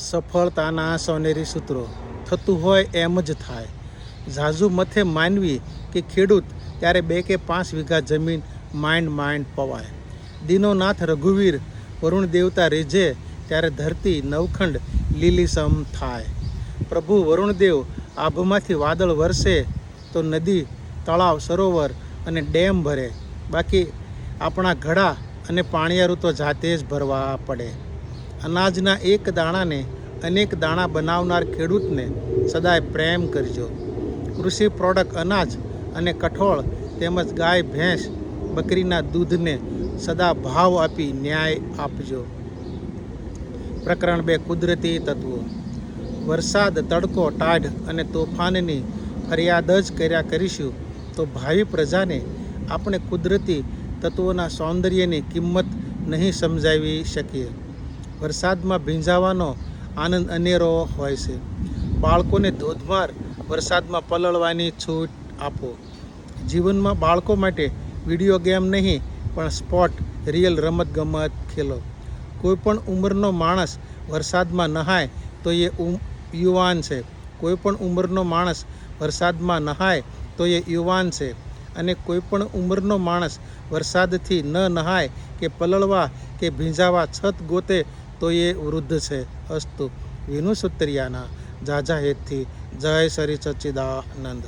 સફળતાના સોનેરી સૂત્રો થતું હોય એમ જ થાય. ઝાઝુ મથે માનવી કે ખેડૂત ત્યારે 2 કે 5 વીઘા જમીન માંડ પવાય. દીનોનાથ રઘુવીર વરુણ દેવતા રીઝે ત્યારે ધરતી નવખંડ લીલીસમ થાય. પ્રભુ વરુણદેવ આભમાંથી વાદળ વરસે તો નદી તળાવ સરોવર અને ડેમ ભરે. બાકી આપણા ઘડા અને પાણીયારું તો જાતે જ ભરવા પડે. અનાજના એક દાણાને અનેક દાણા બનાવનાર ખેડૂતને સદાય પ્રેમ કરજો. કૃષિ પ્રોડક્ટ અનાજ અને કઠોળ તેમજ ગાય ભેંસ બકરીના દૂધને સદા ભાવ આપી ન્યાય આપજો. પ્રકરણ 2 કુદરતી તત્વો. વરસાદ, તડકો, ટાઢ અને તોફાનની ફરિયાદ જ કર્યા કરીશું તો ભાવિ પ્રજાને આપણે કુદરતી તત્વોના સૌંદર્યની કિંમત નહીં સમજાવી શકીએ. વરસાદમાં ભીંજાવાનો આનંદ અનેરો હોય છે. બાળકોને ધોધમાર વરસાદમાં પલળવાની છૂટ આપો. જીવનમાં બાળકો માટે વિડીયો ગેમ નહીં પણ સ્પોર્ટ રિયલ રમતગમત ખેલો. કોઈ પણ ઉંમરનો માણસ વરસાદમાં નહાય તો એ યુવાન છે. કોઈ પણ ઉંમરનો માણસ વરસાદમાં નહાય તો એ યુવાન છે. અને કોઈ પણ ઉંમરનો માણસ વરસાદથી ન નહાય કે પલળવા કે ભીંજાવા છત ગોતે તો એ વૃદ્ધ છે. અસ્તુ. વિનુ સુત્રિયાના જાજા હેતથી જય શ્રી સચ્ચિદાનંદ.